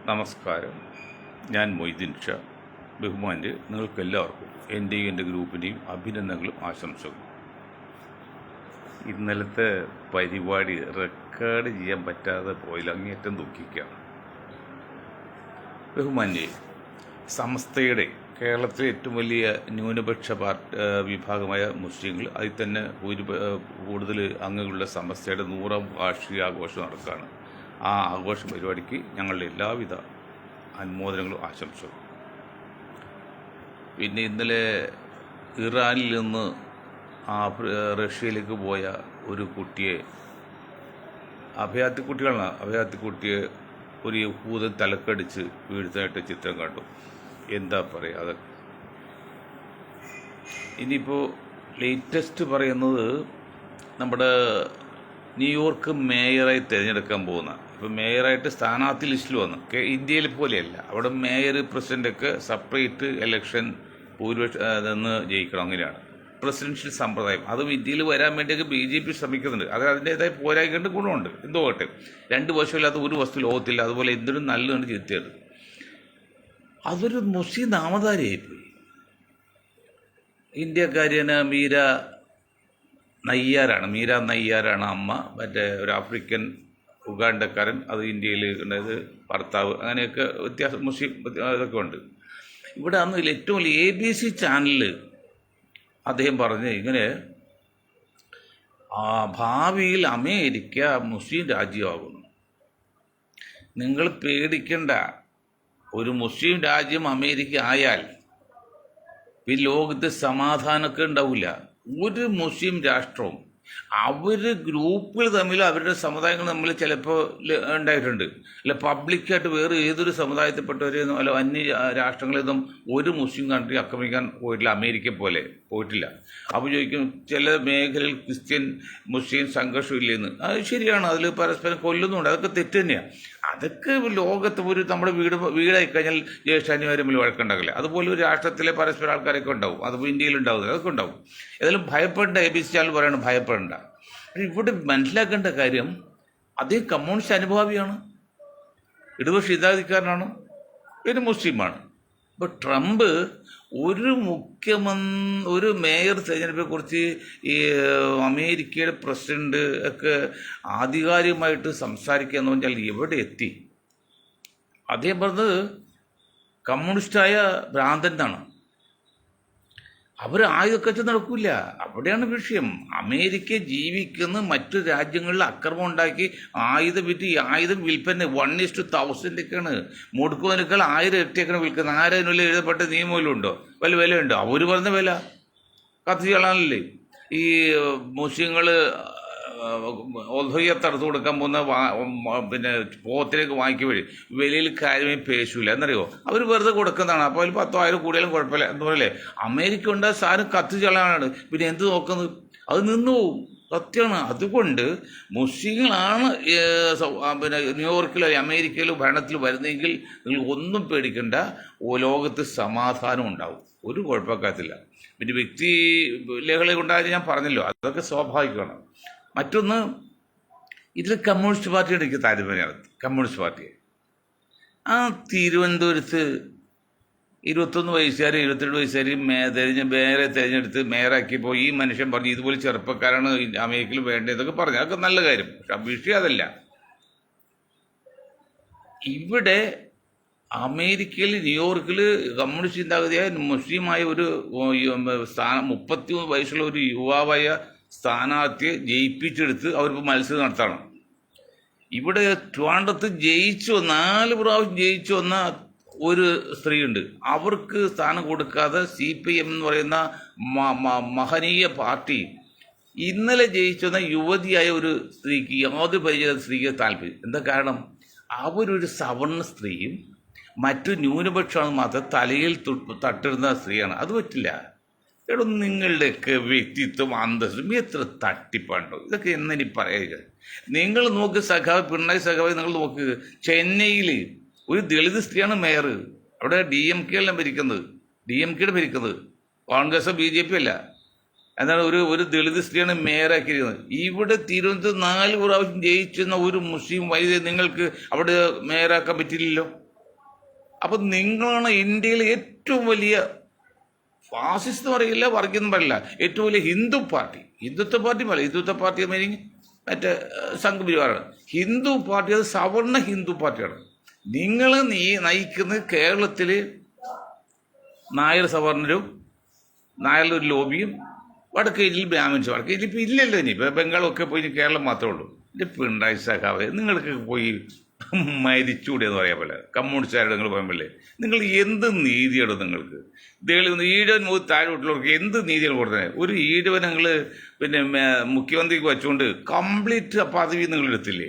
നമസ്കാരം. ഞാൻ മൊയ്തീൻ ഷാ. ബഹുമാൻ്റെ നിങ്ങൾക്കെല്ലാവർക്കും എൻ്റെയും എൻ്റെ ഗ്രൂപ്പിൻ്റെയും അഭിനന്ദനങ്ങളും ആശംസകളും. ഇന്നലത്തെ പരിപാടി റെക്കോർഡ് ചെയ്യാൻ പറ്റാതെ പോയില്ല, അങ്ങേറ്റം ദുഃഖിക്കുകയാണ്. ബഹുമാൻ്റെ സമസ്തയുടെ കേരളത്തിലെ ഏറ്റവും വലിയ ന്യൂനപക്ഷ വിഭാഗമായ മുസ്ലിങ്ങൾ, അതിൽ തന്നെ കൂടുതൽ അംഗങ്ങളുള്ള സമസ്തയുടെ 100ാം വാർഷികാഘോഷം നടക്കുകയാണ്. ആ ആഘോഷ പരിപാടിക്ക് ഞങ്ങളുടെ എല്ലാവിധ അനുമോദനങ്ങളും ആശംസകളും. പിന്നെ ഇന്നലെ ഇറാനിൽ നിന്ന് റഷ്യയിലേക്ക് പോയ ഒരു കുട്ടിയെ, അഭയാർത്ഥിക്കുട്ടിയെ ഒരു യഹൂദൻ തലക്കടിച്ച് വീഴ്ത്താനായിട്ട് ചിത്രം കണ്ടു. എന്താ പറയുക, അതൊക്കെ ഇനിയിപ്പോൾ ലേറ്റസ്റ്റ് പറയുന്നത് നമ്മുടെ ന്യൂയോർക്ക് മേയറായി തിരഞ്ഞെടുക്കാൻ പോകുന്ന, ഇപ്പോൾ മേയറായിട്ട് സ്ഥാനാർത്ഥി ലിസ്റ്റിൽ വന്നു. ഇന്ത്യയിൽ പോലെയല്ല, അവിടെ മേയർ പ്രസിഡൻ്റൊക്കെ സെപ്പറേറ്റ് ഇലക്ഷൻ നിന്ന് ജയിക്കണം, അങ്ങനെയാണ് പ്രസിഡൻഷ്യൽ സമ്പ്രദായം. അതും ഇന്ത്യയിൽ വരാൻ വേണ്ടിയൊക്കെ BJP ശ്രമിക്കുന്നുണ്ട്. അത് അതിൻ്റേതായ പോരായ്മ ഗുണമുണ്ട്. എന്തോ ആട്ടെ, 2 വർഷമില്ലാത്ത ഒരു വസ്തു ലോകത്തില്ല. അതുപോലെ എന്തിനും നല്ലതാണ് ചിരിച്ചത്. അതൊരു മുസ്ലിം നാമധാരിയായിപ്പോയി. ഇന്ത്യക്കാരിയാണ് മീര നയ്യാറാണ് അമ്മ. മറ്റേ ഒരു ആഫ്രിക്കൻ ഉഗാണ്ടക്കാരൻ, അത് ഇന്ത്യയിൽ ഉണ്ടായത് ഭർത്താവ്. അങ്ങനെയൊക്കെ വ്യത്യാസം മുസ്ലിം ഇതൊക്കെ ഉണ്ട്. ഇവിടെ അന്ന് ഏറ്റവും വലിയ ABC ചാനലിൽ അദ്ദേഹം പറഞ്ഞ് ഇങ്ങനെ, ഭാവിയിൽ അമേരിക്ക മുസ്ലിം രാജ്യമാകുന്നു, നിങ്ങൾ പേടിക്കേണ്ട, ഒരു മുസ്ലിം രാജ്യം അമേരിക്ക ആയാൽ ഈ ലോകത്ത് സമാധാനമൊക്കെ ഉണ്ടാവില്ല. ഒരു മുസ്ലിം രാഷ്ട്രവും അവർ ഗ്രൂപ്പുകൾ തമ്മിൽ, അവരുടെ സമുദായങ്ങൾ തമ്മിൽ ചിലപ്പോൾ ഉണ്ടായിട്ടുണ്ട്. അല്ല, പബ്ലിക്കായിട്ട് വേറെ ഏതൊരു സമുദായത്തിൽപ്പെട്ടവരെയൊന്നും അല്ല അന്യ രാഷ്ട്രങ്ങളിലൊന്നും ഒരു മുസ്ലിം കൺട്രി ആക്രമിക്കാൻ പോയിട്ടില്ല, അമേരിക്ക പോലെ പോയിട്ടില്ല. അപ്പോൾ ചോദിക്കും ചില മേഖലയിൽ ക്രിസ്ത്യൻ മുസ്ലിം സംഘർഷം ഇല്ലെന്ന്. അത് ശരിയാണ്, അതിൽ പരസ്പരം കൊല്ലുന്നുണ്ട്, അതൊക്കെ തെറ്റ് തന്നെയാണ്. അതൊക്കെ ലോകത്ത് ഒരു നമ്മുടെ വീടായി കഴിഞ്ഞാൽ ജ്യേഷ്ഠാനിമാരും തമ്മിൽ വഴക്കുണ്ടാകില്ല. അതുപോലെ ഒരു രാഷ്ട്രത്തിലെ പരസ്പര ആൾക്കാരൊക്കെ ഉണ്ടാവും, അതിപ്പോൾ ഇന്ത്യയിലുണ്ടാവും, അതൊക്കെ ഉണ്ടാവും. ഏതായാലും ഭയപ്പെടേണ്ട, ABC ചാനൽ പറയണം ഭയപ്പെടേണ്ട. ഇവിടെ മനസ്സിലാക്കേണ്ട കാര്യം, അതേ കമ്മ്യൂണിസ്റ്റ് അനുഭാവിയാണ്, ഇടതുപക്ഷ ചിന്താഗതിക്കാരനാണ്, പിന്നെ മുസ്ലിമാണ്. ഇപ്പോൾ ട്രംപ് ഒരു മേയർ തെരഞ്ഞെടുപ്പിനെ കുറിച്ച് ഈ അമേരിക്കയുടെ പ്രസിഡന്റ് ഒക്കെ ആധികാരികമായിട്ട് സംസാരിക്കുക എന്ന് പറഞ്ഞാൽ എവിടെ എത്തി? അദ്ദേഹം പറഞ്ഞത് കമ്മ്യൂണിസ്റ്റായ ഭ്രാന്തൻ എന്നാണ്. അവർ ആയുധക്കച്ച നടക്കില്ല, അവിടെയാണ് വിഷയം. അമേരിക്ക ജീവിക്കുന്ന മറ്റു രാജ്യങ്ങളിൽ അക്രമം ഉണ്ടാക്കി ആയുധം വിറ്റ്, ഈ ആയുധം വിൽപ്പന 1:1000 മുടുക്കുന്നതിനേക്കാൾ 1000 ഇരട്ടിയൊക്കെയാണ് വിൽക്കുന്നത്. ആരതിനുള്ളിൽ എഴുതപ്പെട്ട നിയമമല്ലോ ഉണ്ടോ? വല്ല വിലയുണ്ടോ? അവർ പറഞ്ഞ വില കത്തിച്ച് കളാനല്ലേ. ഈ മുസ്ലിങ്ങൾ ഒധയ്യത്തടുത്ത് കൊടുക്കാൻ പോകുന്ന പിന്നെ പോത്തിലേക്ക് വാങ്ങിക്കുക വഴി വിലയിൽ കാര്യമായി പേശൂല എന്നറിയോ? അവർ വെറുതെ കൊടുക്കുന്നതാണ്. അപ്പോൾ അതിൽ 10,000 കൂടിയാലും കുഴപ്പമില്ല എന്ന് പറയല്ലേ. അമേരിക്ക ഉണ്ടായ സാധനം കത്തിച്ച് കളയാനാണ്, പിന്നെ എന്ത് നോക്കുന്നത്? അത് നിന്നു പോവും, സത്യമാണ്. അതുകൊണ്ട് മുസ്ലിങ്ങളാണ് പിന്നെ ന്യൂയോർക്കിലോ അമേരിക്കയിലോ ഭരണത്തിൽ വരുന്നതെങ്കിൽ നിങ്ങൾ ഒന്നും പേടിക്കണ്ട, ലോകത്ത് സമാധാനം ഉണ്ടാവും, ഒരു കുഴപ്പക്കാത്തില്ല. പിന്നെ വ്യക്തി ലഹള ഉണ്ടായത് ഞാൻ പറഞ്ഞല്ലോ, അതൊക്കെ സ്വാഭാവികമാണ്. മറ്റൊന്ന്, ഇതിൽ കമ്മ്യൂണിസ്റ്റ് പാർട്ടിയുടെ എനിക്ക് താല്പര്യമാണ്. കമ്മ്യൂണിസ്റ്റ് പാർട്ടിയെ തിരുവനന്തപുരത്ത് 21 വയസ്സുകാരും 22 വയസ്സുകാരെയും മേയറെ തിരഞ്ഞെടുത്ത് മേയറാക്കിയപ്പോൾ ഈ മനുഷ്യൻ പറഞ്ഞു ഇതുപോലെ ചെറുപ്പക്കാരാണ് അമേരിക്കയിൽ വേണ്ടതൊക്കെ പറഞ്ഞു. അതൊക്കെ നല്ല കാര്യം. പക്ഷെ വിഷയം അതല്ല. ഇവിടെ അമേരിക്കയിൽ ന്യൂയോർക്കിൽ കമ്മ്യൂണിസ്റ്റ് ചിന്താഗതിയായ മുസ്ലിമായ ഒരു 33 വയസ്സുള്ള ഒരു യുവാവായ സ്ഥാനാർത്ഥിയെ ജയിപ്പിച്ചെടുത്ത് അവരിപ്പോൾ മത്സരം നടത്തണം. ഇവിടെ ട്രിവാൻഡ്രത്ത് 4 പ്രാവശ്യം ജയിച്ചു വന്ന ഒരു സ്ത്രീയുണ്ട്. അവർക്ക് സ്ഥാനം കൊടുക്കാതെ CPM എന്ന് പറയുന്ന മഹനീയ പാർട്ടി ഇന്നലെ ജയിച്ചു വന്ന യുവതിയായ ഒരു സ്ത്രീക്ക്, യാതൊരു പരിചയ സ്ത്രീക്ക് താല്പര്യം. എന്താ കാരണം? അവരൊരു സവർണ സ്ത്രീയും മറ്റു ന്യൂനപക്ഷമാണെന്ന് മാത്രം തലയിൽ തട്ടിടുന്ന സ്ത്രീയാണ്. അത് പറ്റില്ല. എടോ, നിങ്ങളുടെയൊക്കെ വ്യക്തിത്വം അന്തസ്സും എത്ര തട്ടിപ്പുണ്ടോ? ഇതൊക്കെ എന്നെനി പറയുക. നിങ്ങൾ നോക്ക്, പിണറായി സഖാവ് നിങ്ങൾ നോക്ക്, ചെന്നൈയിൽ ഒരു ദളിത് സ്ത്രീയാണ് മേയർ. അവിടെ DMK ഭരിക്കുന്നത്, DMK ഭരിക്കുന്നത്, കോൺഗ്രസ് BJP അല്ല. എന്താണ് ഒരു ദളിത് സ്ത്രീയാണ് മേയറാക്കിയിരിക്കുന്നത്. ഇവിടെ തിരുവനന്തപുരത്ത് 4 പ്രാവശ്യം ജയിച്ചെന്ന ഒരു മുസ്ലിം വനിതയെ നിങ്ങൾക്ക് അവിടെ മേയറാക്കാൻ പറ്റില്ലല്ലോ. അപ്പം നിങ്ങളാണ് ഇന്ത്യയിലെ ഏറ്റവും വലിയ ഫാസിസ്റ്റ് പറയില്ല, വർഗീയം പറയില്ല, ഏറ്റവും വലിയ ഹിന്ദു പാർട്ടി. ഹിന്ദുത്വ പാർട്ടി പറയില്ല, ഹിന്ദുത്വ പാർട്ടി മീനിങ് മറ്റേ സംഘപരിവാറാണ്. ഹിന്ദു പാർട്ടി അത് സവർണ ഹിന്ദു പാർട്ടിയാണ്. നിങ്ങൾ നയിക്കുന്നത് കേരളത്തിൽ നായർ സവർണരും നായരുടെ ഒരു ലോബിയും വടക്കേ ഇന്ത്യയിൽ ബ്രാഹ്മിൻസ്. വടക്കേ ഇന്ത്യ ഇപ്പം ഇല്ലല്ലോ, ഇനി ഇപ്പം ബംഗാളൊക്കെ പോയി കേരളം മാത്രമേ ഉള്ളൂ. എൻ്റെ പിണറായി സഖാവ് നിങ്ങൾക്ക് പോയി മരിച്ചൂടെ എന്ന് പറയാൻ പോലെ കമ്മ്യൂണിസ്റ്റുകാരോട് നിങ്ങൾ പറയുമ്പോഴേ നിങ്ങൾ എന്ത് നീതിയാണ് നിങ്ങൾക്ക്? ഈഴവൻ മുതൽ താഴോട്ടുള്ളവർക്ക് എന്ത് നീതിയാണ് കൊടുത്തത്? ഒരു ഈഴവൻ നിങ്ങൾ പിന്നെ മുഖ്യമന്ത്രിക്ക് വെച്ചുകൊണ്ട് കംപ്ലീറ്റ് പദവി നിങ്ങൾ എടുത്തില്ലേ?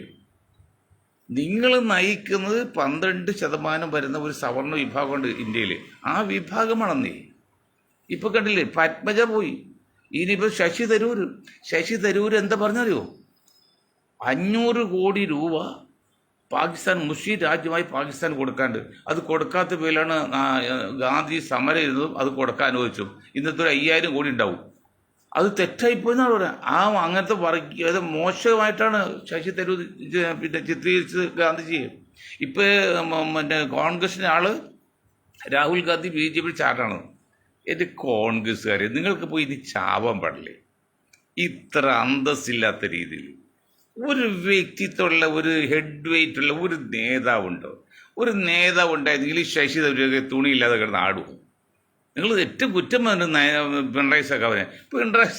നിങ്ങൾ നയിക്കുന്നത് 12% വരുന്ന ഒരു സവർണ വിഭാഗമുണ്ട് ഇന്ത്യയിൽ. ആ വിഭാഗമാണെന്നേ. ഇപ്പം കണ്ടില്ലേ, പത്മജ പോയി. ഇനിയിപ്പോൾ ശശി തരൂർ എന്താ പറഞ്ഞറിയോ? 500 കോടി രൂപ പാകിസ്ഥാൻ മുസ്ലിം രാജ്യമായി പാകിസ്ഥാൻ കൊടുക്കാണ്ട്, അത് കൊടുക്കാത്ത പേരിലാണ് ഗാന്ധി സമരം ഇരുന്നതും അത് കൊടുക്കാൻ അനുവദിച്ചു. ഇന്നത്തെ ഒരു 5000 കോടി ഉണ്ടാവും. അത് തെറ്റായിപ്പോയെന്നാണ് പറയുന്നത്. അങ്ങനത്തെ അത് മോശമായിട്ടാണ് ശശി തരൂർ പിന്നെ ചിത്രീകരിച്ചത് ഗാന്ധിജിയെ. ഇപ്പം മറ്റേ കോൺഗ്രസിൻ്റെ ആള് രാഹുൽ ഗാന്ധി BJP ചാട്ടാണ്. എൻ്റെ കോൺഗ്രസ്സുകാർ നിങ്ങൾക്ക് പോയി ഇനി ചാവാൻ പാടില്ലേ? ഇത്ര അന്തസ്സില്ലാത്ത രീതിയിൽ ഒരു വ്യക്തിത്വമുള്ള ഒരു ഹെഡ് വെയിറ്റ് ഉള്ള ഒരു നേതാവുണ്ടോ? ഒരു നേതാവ് ഉണ്ടായിരുന്നെങ്കിൽ ശശി തരൂരൊക്കെ തുണിയില്ലാതെ കിടന്ന് ആടും. നിങ്ങൾ ഏറ്റവും കുറ്റം പിണറായി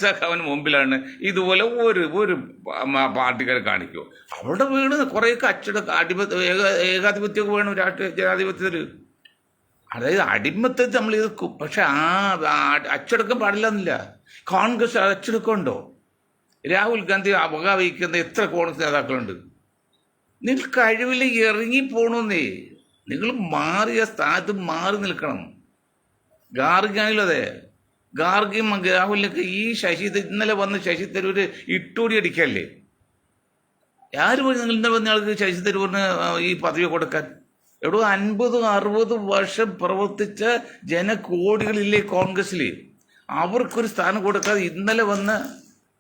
സഖാവിന് മുമ്പിലാണ് ഇതുപോലെ ഒരു പാർട്ടിക്കാരെ കാണിക്കുമോ? അവിടെ വീണ് കുറേയൊക്കെ ഏകാധിപത്യമൊക്കെ വേണം രാഷ്ട്രീയ ജനാധിപത്യത്തിൽ. അതായത് അടിമത്തത്തിൽ നമ്മൾ എതിർക്കും, പക്ഷെ അച്ചടക്കം പാടില്ല എന്നില്ല. കോൺഗ്രസ് അച്ചടക്കമുണ്ടോ? രാഹുൽ ഗാന്ധി വഹിക്കുന്ന എത്ര കോൺഗ്രസ് നേതാക്കളുണ്ട്? നിങ്ങൾ കഴിവിൽ ഇറങ്ങിപ്പോണമെന്നേ. നിങ്ങൾ മാറിയ സ്ഥാനത്ത് മാറി നിൽക്കണം. ഗാർഗിയായാലും അതെ, ഗാർഗിയും രാഹുലിനൊക്കെ ഈ ഇന്നലെ വന്ന് ശശി തരൂര് ഇട്ടൂടി അടിക്കല്ലേ? ആര് പോയി നിങ്ങൾ ഇന്നലെ വന്ന ആൾക്ക് ശശി തരൂരിന് ഈ പദവി കൊടുക്കാൻ? 50-60 വർഷം പ്രവർത്തിച്ച ജനകോടികളില്ലേ കോൺഗ്രസ്സിൽ? അവർക്കൊരു സ്ഥാനം കൊടുക്കാതെ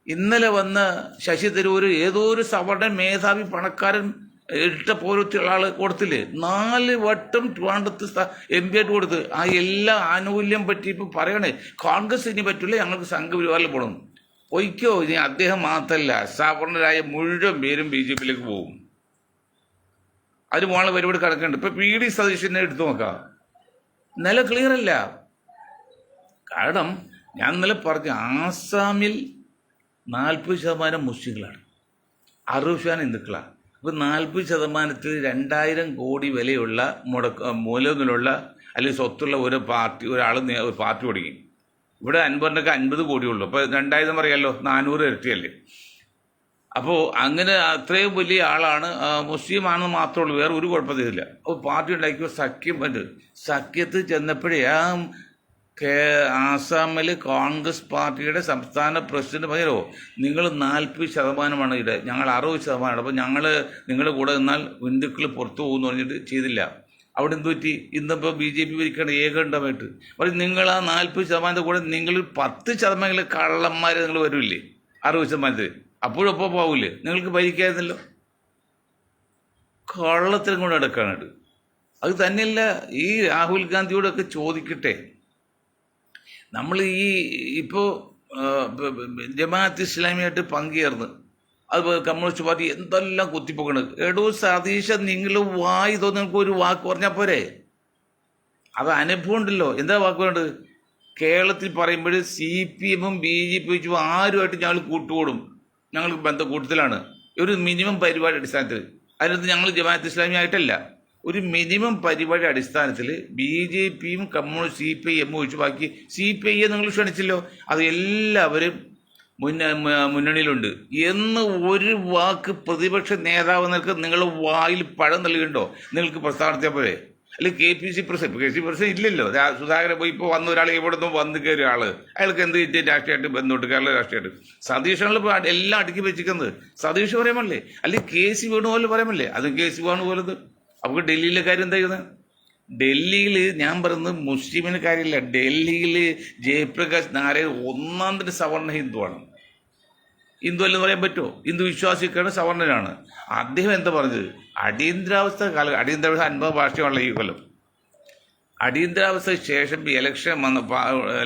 ഇന്നലെ വന്ന് ശശി തരൂർ ഏതോ ഒരു സവർണ മേധാവി പണക്കാരൻ ഇട്ട പോലത്തുള്ള ആൾ കൊടുത്തില്ലേ? 4 വട്ടം ട്രിവാൻഡ്രത്ത് MP ആയിട്ട് കൊടുത്ത്. ആ എല്ലാ ആനുകൂല്യം പറ്റി ഇപ്പം പറയണേ കോൺഗ്രസ് ഇനി പറ്റില്ല, ഞങ്ങൾക്ക് സംഘപരിവാറിൽ പോകണം. പൊയ്ക്കോ. ഇനി അദ്ദേഹം മാത്രമല്ല, സവർണരായ മുഴുവൻ പേരും BJPയിലേക്ക് പോകും. അതിന് പോകാനുള്ള പരിപാടി കിടക്കുന്നുണ്ട്. ഇപ്പം PD സതീശനെ എടുത്തു നോക്കാം, നില ക്ലിയർ അല്ല. കാരണം ഞാൻ ഇന്നലെ പറഞ്ഞു, ആസാമിൽ 40% മുസ്ലിങ്ങളാണ്, 60% ഹിന്ദുക്കളാണ്. അപ്പോൾ 40%-ൽ 2000 കോടി വിലയുള്ള മൂലധനമുള്ള അല്ലെങ്കിൽ സ്വത്തുള്ള ഒരാൾ പാർട്ടി തുടങ്ങി. ഇവിടെ 50-ക്ക് 50 കോടിയുള്ളൂ. അപ്പോൾ 2000 പറയാമല്ലോ, 400 ഇരട്ടിയല്ലേ. അപ്പോൾ അങ്ങനെ അത്രയും വലിയ ആളാണ്, മുസ്ലിം ആണെന്ന് മാത്രമേ ഉള്ളൂ, വേറെ ഒരു കുഴപ്പത്തില്ല. അപ്പോൾ പാർട്ടി ഉണ്ടാക്കിയ സഖ്യത്തിൽ ചെന്നപ്പോഴേ ആസാമിൽ കോൺഗ്രസ് പാർട്ടിയുടെ സംസ്ഥാന പ്രസിഡന്റ് പറഞ്ഞോ, നിങ്ങൾ 40% ഇവിടെ, ഞങ്ങൾ 60%. അപ്പോൾ നിങ്ങളുടെ കൂടെ നിന്നാൽ ഹിന്ദുക്കൾ പുറത്തു പോകുമെന്ന് പറഞ്ഞിട്ട് ചെയ്തില്ല. അവിടെ എന്ത് പറ്റി? ഇന്നിപ്പോൾ BJP ഭരിക്കേണ്ട ഏകണ്ഠമായിട്ട് പറയും, നിങ്ങൾ ആ 40% കൂടെ നിങ്ങൾ 10% കള്ളന്മാരെ നിങ്ങൾ വരില്ലേ 60%? അപ്പോഴൊപ്പം പോകില്ലേ? നിങ്ങൾക്ക് ഭരിക്കായിരുന്നല്ലോ. കള്ളത്തിലും കൊണ്ട് നടക്കാനായിട്ട്. അത് തന്നെയല്ല, ഈ രാഹുൽ ഗാന്ധിയോടൊക്കെ ചോദിക്കട്ടെ, നമ്മൾ ഇപ്പോൾ ജമാഅത്ത് ഇസ്ലാമിയായിട്ട് പങ്കുചേർന്ന് അത് കമ്മ്യൂണിസ്റ്റ് പാർട്ടി എന്തെല്ലാം കുത്തിപ്പോക്കണ്. സതീശൻ നിങ്ങൾ വായി തോന്നുന്ന ഒരു വാക്ക് പറഞ്ഞാൽ പോരെ? അത് അനുഭവം ഉണ്ടല്ലോ. എന്താ വാക്ക് വേണ്ടത്? കേരളത്തിൽ പറയുമ്പോൾ CPM-ഉം BJP വെച്ചു ആരുമായിട്ട് ഞങ്ങൾ കൂട്ടുകൂടും, ഞങ്ങൾക്ക് ബന്ധക്കൂട്ടത്തിലാണ്. ഒരു മിനിമം പരിപാടി അടിസ്ഥാനത്തിൽ. അതിനകത്ത് ഞങ്ങൾ ജമാഅത്ത് ഇസ്ലാമി ആയിട്ടല്ല, ഒരു മിനിമം പരിപാടി അടിസ്ഥാനത്തിൽ BJP-യും കമ്മ്യൂണിസ്റ്റ് CPM ഒഴിച്ച് ബാക്കി CPI നിങ്ങൾ ക്ഷണിച്ചല്ലോ, അത് എല്ലാവരും മുന്നണിയിലുണ്ട് എന്ന് ഒരു വാക്ക് പ്രതിപക്ഷ നേതാവ് നിങ്ങൾ വായിൽ പഴം നൽകിയിട്ടുണ്ടോ? നിങ്ങൾക്ക് പ്രസ്ഥാനത്തെ പോലെ. അല്ലെങ്കിൽ KPC പ്രസിഡന്റ് ഇല്ലല്ലോ. സുധാകരൻ പോയി ഇപ്പോൾ വന്ന ഒരാൾ ഇവിടെ നിന്ന് വന്ന് കയറിയ ആള്, അയാൾക്ക് എന്ത് രാഷ്ട്രീയമായിട്ട് ബന്ധമുണ്ട്? കേരള രാഷ്ട്രീയമായിട്ട് സതീഷാണല്ലോ ഇപ്പോൾ എല്ലാം അടുക്കി വെച്ചിരിക്കുന്നത്. സതീഷ് പറയാമല്ലേ, അല്ലെങ്കിൽ KC വേണുപോലെ പറയാമല്ലേ? അതും KC വേണു പോലത്. അപ്പോൾ ഡൽഹിയിലെ കാര്യം എന്താ ചെയ്യുന്നത്? ഡൽഹിയിൽ ഞാൻ പറയുന്നത് മുസ്ലിമിന് കാര്യമില്ല. ഡൽഹിയിൽ ജയപ്രകാശ് നാരായൺ ഒന്നാം തരം സവർണ ഹിന്ദുവാണ്. ഹിന്ദു അല്ലെന്ന് പറയാൻ പറ്റുമോ? ഹിന്ദു വിശ്വാസിക്കാണ്, സവർണനാണ്. അദ്ദേഹം എന്താ പറഞ്ഞത്? അടിയന്തരാവസ്ഥ അടിയന്തരാവസ്ഥ 50 ഭാഷയുള്ള ഈ കൊല്ലം അടിയന്തരാവസ്ഥയ്ക്ക് ശേഷം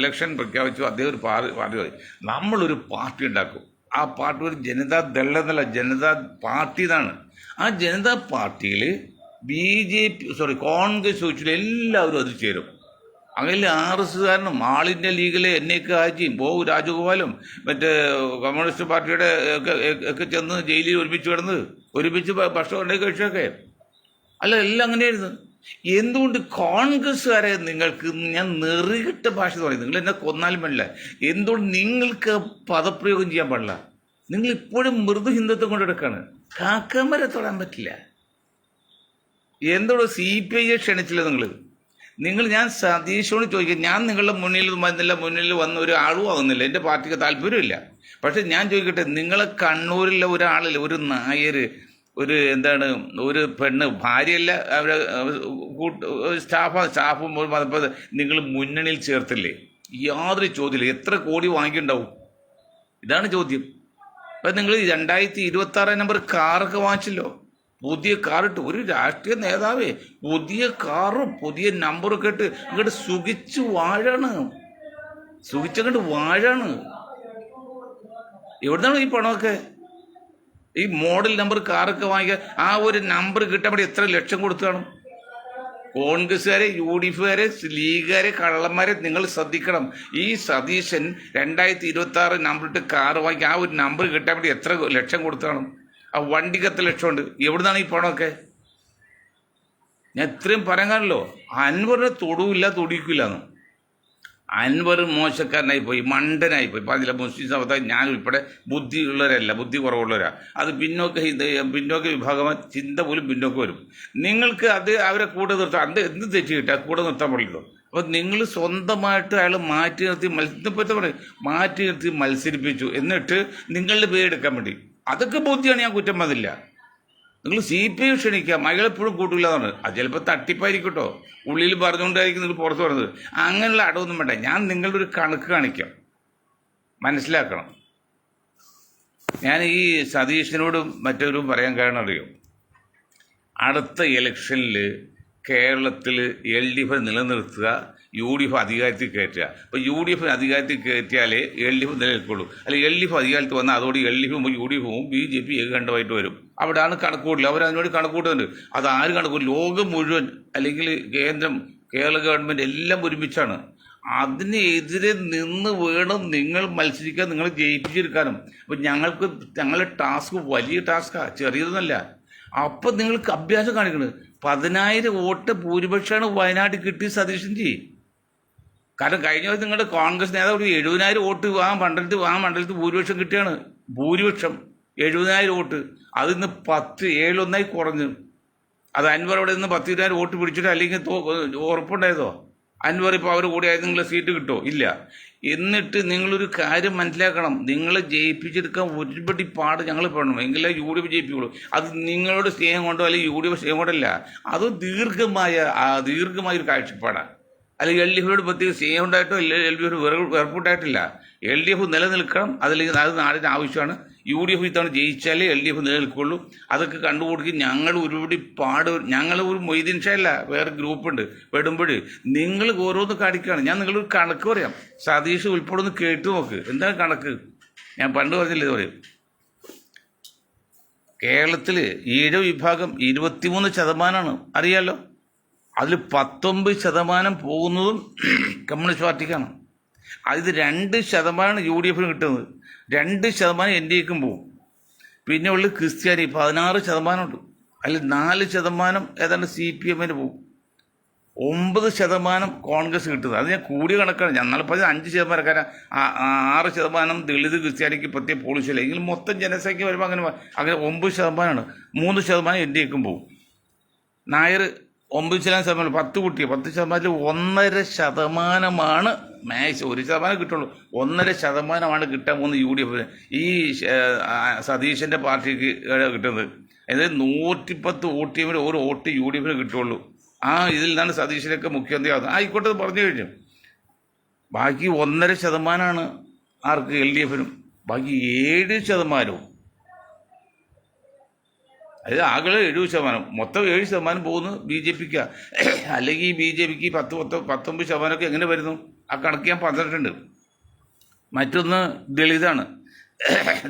ഇലക്ഷൻ പ്രഖ്യാപിച്ചു. അദ്ദേഹം ഒരു പാർട്ടി നമ്മളൊരു പാർട്ടി ഉണ്ടാക്കും. ആ പാർട്ടി ഒരു ജനതാ ദൾ എന്നല്ല, ജനതാ പാർട്ടി എന്നാണ്. ആ ജനതാ പാർട്ടിയിൽ കോൺഗ്രസ് ഒഴിച്ചിട്ട് എല്ലാവരും അത് ചേരും. അങ്ങനെ RSകാരനും ആൾ ഇന്ത്യ ലീഗിലെ NAK ഹാജിയും രാജഗോപാലും മറ്റേ കമ്മ്യൂണിസ്റ്റ് പാർട്ടിയുടെ ഒക്കെ ചെന്ന് ജയിലിൽ ഒരുമിച്ച് ഭക്ഷണം ഉണ്ടാക്കി കഴിച്ചൊക്കെ അല്ല, എല്ലാം അങ്ങനെയായിരുന്നു. എന്തുകൊണ്ട് കോൺഗ്രസ്സുകാരെ നിങ്ങൾക്ക് ഞാൻ നെറികിട്ട ഭാഷ പറയുന്നത്? നിങ്ങൾ എന്നെ കൊന്നാലും പാടില്ല. എന്തുകൊണ്ട് നിങ്ങൾക്ക് പദപ്രയോഗം ചെയ്യാൻ പാടില്ല? നിങ്ങൾ ഇപ്പോഴും മൃദു ഹിന്ദുത്വം കൊണ്ടെടുക്കാണ്. കാക്കമരെ തൊടാൻ പറ്റില്ല. എന്തുകൊണ്ട് CPI ക്ഷണിച്ചില്ല നിങ്ങൾ? ഞാൻ സതീശോട് ചോദിക്കുക, ഞാൻ നിങ്ങളുടെ മുന്നിൽ വന്ന ഒരാളും ആകുന്നില്ല, എൻ്റെ പാർട്ടിക്ക് താല്പര്യമില്ല. പക്ഷെ ഞാൻ ചോദിക്കട്ടെ, നിങ്ങളെ കണ്ണൂരിലെ ഒരാളിൽ ഒരു നായർ, ഒരു പെണ്ണ്, ഭാര്യയല്ല, അവരെ സ്റ്റാഫും നിങ്ങൾ മുന്നണിയിൽ ചേർത്തില്ലേ? യാതൊരു ചോദ്യമില്ല. എത്ര കോടി വാങ്ങിയിട്ടുണ്ടാവും? ഇതാണ് ചോദ്യം. അപ്പം നിങ്ങൾ 2026 നമ്പർ കാറൊക്കെ വാങ്ങിച്ചല്ലോ. പുതിയ കാറിട്ട് ഒരു രാഷ്ട്രീയ നേതാവേ പുതിയ കാറും പുതിയ നമ്പറൊക്കെ ഇട്ട് അങ്ങോട്ട് സുഖിച്ചങ്ങോട്ട് വാഴാണ്. എവിടുന്നാണ് ഈ പണമൊക്കെ? ഈ മോഡൽ നമ്പർ കാറൊക്കെ വാങ്ങിക്കുക, ആ ഒരു നമ്പർ കിട്ടാൻ വേണ്ടി എത്ര ലക്ഷം കൊടുത്തു കാണും? കോൺഗ്രസ്സുകാരെ, UDFകാരെ, ലീഗുകാരെ, കള്ളന്മാരെ നിങ്ങൾ ശ്രദ്ധിക്കണം. ഈ സതീശൻ 2026 നമ്പറിട്ട് കാറ് വാങ്ങിക്കുക, ആ ഒരു നമ്പർ കിട്ടാൻ വേണ്ടി എത്ര ലക്ഷം കൊടുത്തു കാണും? ആ വണ്ടിക്ക് എത്ര ലക്ഷമുണ്ട്? എവിടുന്നാണ് ഈ പണമൊക്കെ? ഞാൻ ഇത്രയും പറയാനല്ലോ. അൻവറിനെ തൊടിക്കില്ല എന്ന്. അൻവർ മോശക്കാരനായിപ്പോയി, മണ്ടനായിപ്പോയി. പറഞ്ഞില്ല, മുസ്ലിം സമൂഹത്തെ ഞാൻ ഉൾപ്പെടെ ബുദ്ധി കുറവുള്ളവരാ. അത് പിന്നോക്ക വിഭാഗം ചിന്ത പോലും പിന്നോക്കം വരും. നിങ്ങൾക്ക് അവരെ കൂടെ നിർത്താം. എന്ത് തെറ്റ് കിട്ടുക? കൂടെ നിർത്താൻ പാടില്ലല്ലോ. അപ്പോൾ നിങ്ങൾ സ്വന്തമായിട്ട് അയാൾ മാറ്റി നിർത്തി മത്സരിപ്പിച്ചു. എന്നിട്ട് നിങ്ങളുടെ പേരെടുക്കാൻ വേണ്ടി അതൊക്കെ ബുദ്ധിയാണ്, ഞാൻ കുറ്റം പറഞ്ഞില്ല. നിങ്ങൾ CPI ക്ഷണിക്കുക, മകളെപ്പോഴും കൂട്ടില്ല എന്നാണ്. അത് ചിലപ്പോൾ തട്ടിപ്പായിരിക്കട്ടോ, ഉള്ളിൽ പറഞ്ഞുകൊണ്ടായിരിക്കും നിങ്ങൾ പുറത്ത് പറഞ്ഞത്. അങ്ങനെയുള്ള അടവൊന്നും വേണ്ട. ഞാൻ നിങ്ങളുടെ ഒരു കണക്ക് കാണിക്കാം, മനസ്സിലാക്കണം. ഞാൻ ഈ സതീശനോടും മറ്റവരും പറയാൻ കാരണം അറിയോ? അടുത്ത ഇലക്ഷനിൽ കേരളത്തിൽ LDF നിലനിർത്തുക, UDF അധികാരത്തിൽ കയറ്റുക. അപ്പോൾ UDF അധികാരത്തിൽ കയറ്റിയാലേ LDF നിലനിൽക്കുള്ളൂ. അല്ലെങ്കിൽ LDF അധികാരത്തിൽ വന്നാൽ അതോടെ LDF UDF BJP ഏകണ്ഠമായിട്ട് വരും. അവിടെയാണ് കണക്കൂട്ടില്ല. അവരതിനോട് കണക്കൂട്ടുന്നുണ്ട്. അത് ആര് കണക്കൂട്ടില്ല? ലോകം മുഴുവൻ അല്ലെങ്കിൽ കേരള ഗവൺമെൻറ് എല്ലാം ഒരുമിച്ചാണ്. അതിനെതിരെ നിന്ന് വേണം നിങ്ങൾ മത്സരിക്കാൻ, നിങ്ങൾ ജയിപ്പിച്ചെടുക്കാനും. അപ്പം ഞങ്ങളുടെ ടാസ്ക് വലിയ ടാസ്ക്കാണ്, ചെറിയതൊന്നുമല്ല. അപ്പം നിങ്ങൾക്ക് അഭ്യാസം കാണിക്കുന്നത് 10,000 വോട്ട് ഭൂരിപക്ഷമാണ് വയനാട്ടിൽ കിട്ടി സതീശൻജി. കാരണം കഴിഞ്ഞ ദിവസം നിങ്ങളുടെ കോൺഗ്രസ് നേതാവ് 70,000 വോട്ട് ആ മണ്ഡലത്തിൽ ഭൂരിപക്ഷം കിട്ടിയാണ്. ഭൂരിപക്ഷം 70,000 വോട്ട്. അതിന്ന് 7-1 കുറഞ്ഞു. അത് അൻവർ അവിടെ നിന്ന് 10,000 വോട്ട് പിടിച്ചിട്ട് അല്ലെങ്കിൽ ഉറപ്പുണ്ടായതോ? അൻവർ ഇപ്പോൾ അവർ കൂടി ആയത് നിങ്ങളെ സീറ്റ് കിട്ടുമോ? ഇല്ല. എന്നിട്ട് നിങ്ങളൊരു കാര്യം മനസ്സിലാക്കണം, നിങ്ങളെ ജയിപ്പിച്ചെടുക്കാൻ ഒരുപടി പാട് ഞങ്ങൾ പെടണം, എങ്കിലേ UDF ജയിപ്പിക്കുള്ളൂ. അത് നിങ്ങളോട് സ്നേഹം കൊണ്ടോ അല്ലെങ്കിൽ UDF സ്നേഹം കൊണ്ടല്ല, അത് ദീർഘമായൊരു കാഴ്ചപ്പാടാണ്. അല്ലെങ്കിൽ LDFയോട് പ്രത്യേക സ്നേഹം ഉണ്ടായിട്ടോ LDFയോട് വെറുപ്പുണ്ടായിട്ടില്ല. LDF നിലനിൽക്കണം, അതല്ലെങ്കിൽ അത് നാടിന് ആവശ്യമാണ്. UDF ഇത്തവണ ജയിച്ചാലേ LDF നിലനിൽക്കുള്ളൂ. അതൊക്കെ കണ്ടുകൊടുക്കും. ഞങ്ങൾ ഒരുപടി ഞങ്ങൾ ഒരു മൊയ്തീൻ ഷായല്ല, വേറെ ഗ്രൂപ്പുണ്ട്. പെടുമ്പോൾ നിങ്ങൾ ഓരോന്ന് കാണിക്കുകയാണ്. ഞാൻ നിങ്ങളൊരു കണക്ക് പറയാം, സതീഷ് ഉൾപ്പെടുന്ന് കേട്ടു നോക്ക്. എന്താണ് കണക്ക്? ഞാൻ പണ്ട് പറഞ്ഞില്ലേ, ഇത് പറയും. കേരളത്തിൽ ഈഴവ വിഭാഗം 23% അറിയാലോ. അതിൽ 19% പോകുന്നതും കമ്മ്യൂണിസ്റ്റ് പാർട്ടിക്കാണ്. അതിൽ 2% UDFന് കിട്ടുന്നത്, 2% NDAക്കും പോകും. പിന്നെ ഉള്ള ക്രിസ്ത്യാനി 16% ഉണ്ട്. അതിൽ 4% ഏതാണ്ട് CPMന് പോകും. 9% കോൺഗ്രസ് കിട്ടുന്നത്. അത് ഞാൻ കൂടിയ കണക്കാണ്. ഞാൻ നാളെ പറഞ്ഞത് 5%. കാരണം 6% ദളിത് ക്രിസ്ത്യാനിക്ക് പ്രത്യേക പോളിസിയില്ല. എങ്കിൽ മൊത്തം ജനസംഖ്യ വരുമ്പോൾ അങ്ങനെ 9%. 3% NDAക്കും പോകും. നായർ 9% 10 കുട്ടിയെ 10%, 1.5% മാക്സ്. 1% കിട്ടുള്ളൂ. 1.5% കിട്ടാൻ പോകുന്ന UDF ഈ സതീശൻ്റെ പാർട്ടിക്ക് കിട്ടുന്നത്. അതായത് 110 വോട്ട് ചെയ്യുമ്പോൾ ഒരു വോട്ട് UDFന് കിട്ടുള്ളൂ. ഇതിൽ നിന്നാണ് സതീശനൊക്കെ മുഖ്യമന്ത്രി ആകുന്നത്. ആയിക്കോട്ടെ, പറഞ്ഞു കഴിഞ്ഞു. ബാക്കി 1.5% ആർക്ക്? LDFനും. ബാക്കി 7%. അതായത് ആകെ 70%, മൊത്തം 7% പോകുന്നു BJPക്ക്. അല്ലെങ്കിൽ BJPക്ക് 19% എങ്ങനെ വരുന്നു? ആ കണക്ക് ഞാൻ പറഞ്ഞിട്ടുണ്ട്. മറ്റൊന്ന് ദളിതാണ്.